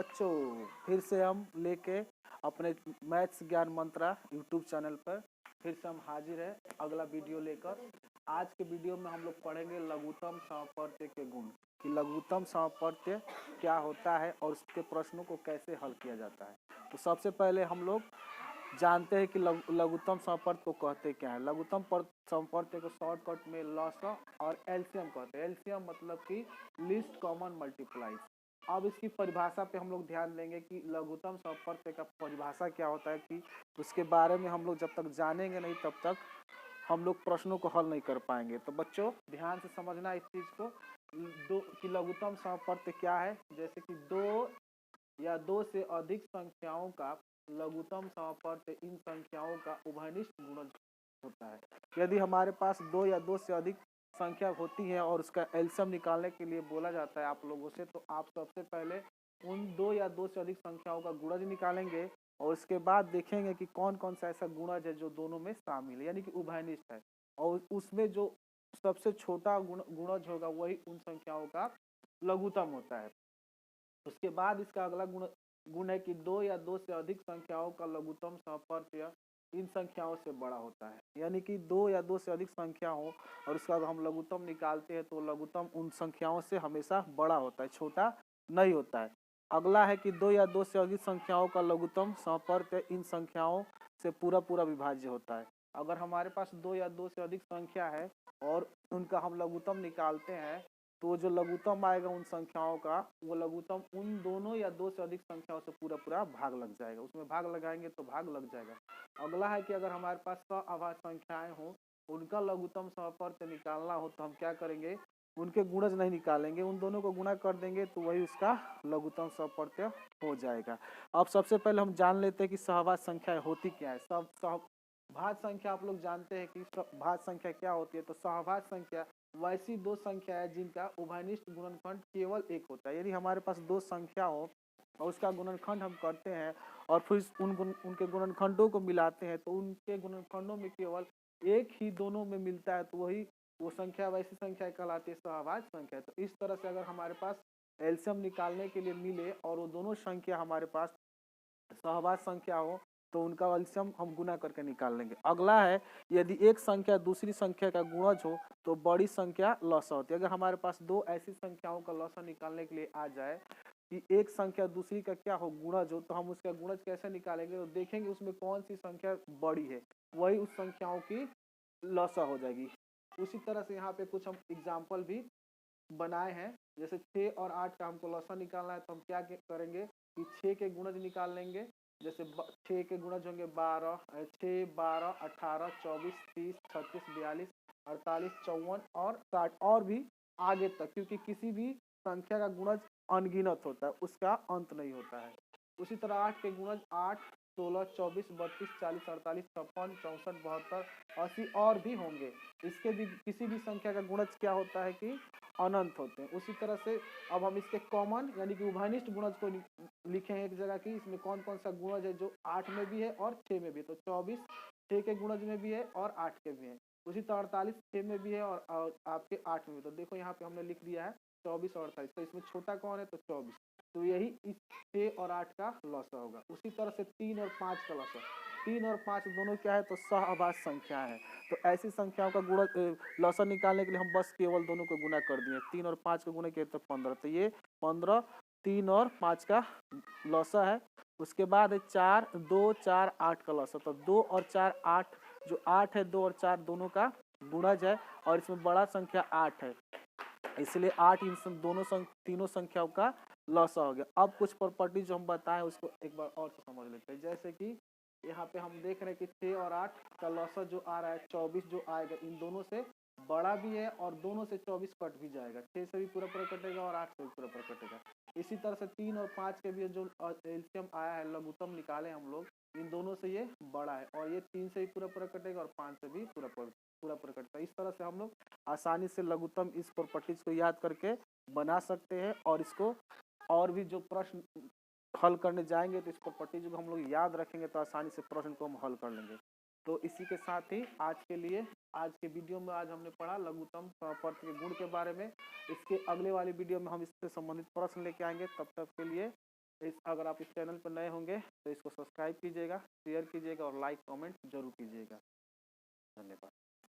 बच्चों, फिर से हम लेके अपने मैथ्स ज्ञान मंत्रा यूट्यूब चैनल पर फिर से हम हाजिर है अगला वीडियो लेकर। आज के वीडियो में हम लोग पढ़ेंगे लघुत्तम समप्रत्यय के गुण, कि लघुत्तम समप्रत्यय क्या होता है और उसके प्रश्नों को कैसे हल किया जाता है। तो सबसे पहले हम लोग जानते हैं कि लघुत्तम समप्रत्यय को कहते क्या है। लघुत्तम समप्रत्यय को शॉर्टकट में लसा और एलसीएम कहते हैं। एलसीएम मतलब कि लीस्ट कॉमन मल्टीप्लाइज। अब इसकी परिभाषा पे हम लोग ध्यान देंगे कि लघुत्तम समप्रत्यय का परिभाषा क्या होता है, कि उसके बारे में हम लोग जब तक जानेंगे नहीं तब तक हम लोग प्रश्नों को हल नहीं कर पाएंगे। तो बच्चों ध्यान से समझना इस चीज को, दो कि लघुत्तम समप्रत्यय क्या है। जैसे कि दो या दो से अधिक संख्याओं का लघुत्तम समप्रत्यय इन संख्याओं का उभयनिष्ठ गुणज होता है। यदि हमारे पास दो या दो से अधिक संख्या होती है और उसका एलसीएम निकालने के लिए बोला जाता है आप लोगों से, तो आप सबसे पहले उन दो या दो से अधिक संख्याओं का गुणज निकालेंगे और उसके बाद देखेंगे कि कौन कौन सा ऐसा गुणज है जो दोनों में शामिल है, यानी कि उभयनिष्ठ है, और उसमें जो सबसे छोटा गुणज होगा वही उन संख्याओं का लघुत्तम होता है। उसके बाद इसका अगला गुण है कि दो या दो से अधिक संख्याओं का लघुत्तम समप्रत्यय इन संख्याओं से बड़ा होता है। यानी कि दो या दो से अधिक संख्या हो और उसका हम लघुत्तम निकालते हैं तो लघुत्तम उन संख्याओं से हमेशा बड़ा होता है, छोटा नहीं होता है। अगला है कि दो या दो से अधिक संख्याओं का लघुत्तम समप्रत्यय इन संख्याओं से पूरा पूरा विभाज्य होता है। अगर हमारे पास दो या दो से अधिक संख्या है और उनका हम लघुत्तम निकालते हैं तो जो लघुत्तम आएगा उन संख्याओं का, वो लघुत्तम उन दोनों या दो से अधिक संख्याओं से पूरा पूरा भाग लग जाएगा। उसमें भाग लगाएंगे तो भाग लग जाएगा। अगला है कि अगर हमारे पास सअभाज्य संख्याएं हो, उनका लघुत्तम समप्रत्यय निकालना हो तो हम क्या करेंगे, उनके गुणज नहीं निकालेंगे, उन दोनों को गुणा कर देंगे तो वही उसका लघुत्तम समप्रत्यय हो जाएगा। अब सबसे पहले हम जान लेते हैं कि सहभाज्य संख्या होती क्या है। सहभाज्य संख्या आप लोग जानते हैं कि भाज्य संख्या क्या होती है। तो सहभाज्य संख्या वैसी दो संख्या है जिनका उभयनिष्ठ गुणनखंड केवल एक होता है। यदि हमारे पास दो संख्या हो और उसका गुणनखंड हम करते हैं और फिर उनके गुणनखंडों को मिलाते हैं तो उनके गुणनखंडों में केवल एक ही दोनों में मिलता है, तो वही वो संख्या वैसी संख्या कहलाती है सहभाज्य संख्या। तो इस तरह से अगर हमारे पास एलसीएम निकालने के लिए मिले और वो दोनों संख्या हमारे पास सहभाज्य संख्या हो तो उनका एलसीएम हम गुना करके निकाल लेंगे। अगला है यदि एक संख्या दूसरी संख्या का गुणज हो तो बड़ी संख्या लसा होती है। अगर हमारे पास दो ऐसी संख्याओं का लसा निकालने के लिए आ जाए कि एक संख्या दूसरी का क्या हो, गुणज हो, तो हम उसका गुणज कैसे निकालेंगे, तो देखेंगे उसमें कौन सी संख्या बड़ी है, वही उस संख्याओं की लसा हो जाएगी। उसी तरह से यहाँ पे कुछ हम एग्जाम्पल भी बनाए हैं। जैसे 6 और 8 का हमको लसा निकालना है तो हम क्या करेंगे कि 6 के गुणज निकाल लेंगे। जैसे 6 के गुणज होंगे 12, 6, 12, 18, 24, 30, 36, 42, 48, 54 और 60 और भी आगे तक, क्योंकि किसी भी संख्या का गुणज अनगिनत होता है, उसका अंत नहीं होता है। उसी तरह 8 के गुणज 8, 16, 24, 32, 40, 48, 56, 64, 72, 80 और भी होंगे। इसके भी किसी भी संख्या का गुणज क्या होता है कि अनंत होते हैं। उसी तरह से अब हम इसके कॉमन यानी कि उभयनिष्ठ गुणज को लिखे हैं एक जगह की, इसमें कौन कौन सा गुणज है जो 8 में भी है और 6 में भी है। तो 24 6 के गुणज में भी है और 8 के भी है। उसी तरह 48 6 में भी है और आपके 8 में भी। तो देखो यहाँ पे हमने लिख दिया है 24 और 48, तो इसमें छोटा कौन है तो 24, तो यही इस 6 और 8 का लसा होगा। उसी तरह से 3 और 5 का लसा, 3 और 5 दोनों क्या है तो सहअभाज्य संख्या है। तो ऐसी संख्याओं का गुणा लसा निकालने के लिए हम बस केवल दोनों को गुना कर दिए। 3 और 5 का गुना किया तो 15, तो ये 15 3 और 5 का लसा है। उसके बाद है 4 2 4 8 का लसा, तो 2 और 4 8, जो 8 है 2 और 4 दोनों का गुणज है और इसमें बड़ा संख्या 8 है, इसलिए 8 इन दोनों तीनों संख्याओं का लसा हो गया। अब कुछ प्रॉपर्टी जो हम बताएं उसको एक बार और से समझ लेते हैं। जैसे कि यहाँ पे हम देख रहे हैं कि 6 और 8 का लसा जो आ रहा है 24 जो आएगा, इन दोनों से बड़ा भी है और दोनों से 24 कट भी जाएगा। 6 से भी पूरा पूरा कटेगा और 8 से भी पूरा पूरा कटेगा। इसी तरह से 3 और 5 के भी जो एलसीएम आया है लघुत्तम निकाले हम लोग, इन दोनों से ये बड़ा है और ये 3 से भी पूरा पूरा कटेगा और 5 से भी पूरा पूरा कटेगा। इस तरह से हम लोग आसानी से लघुत्तम इस प्रॉपर्टीज को याद करके बना सकते हैं और इसको और भी जो प्रश्न हल करने जाएंगे तो इस प्रॉपर्टीज को हम लोग याद रखेंगे तो आसानी से प्रश्न को हम हल कर लेंगे। तो इसी के साथ ही आज के लिए आज के वीडियो में आज हमने पढ़ा लघुत्तम समप्रत्यय के गुण के बारे में। इसके अगले वाली वीडियो में हम इससे संबंधित प्रश्न लेके आएंगे। तब तक के लिए अगर आप इस चैनल पर नए होंगे तो इसको सब्सक्राइब कीजिएगा, शेयर कीजिएगा और लाइक कमेंट जरूर कीजिएगा। धन्यवाद।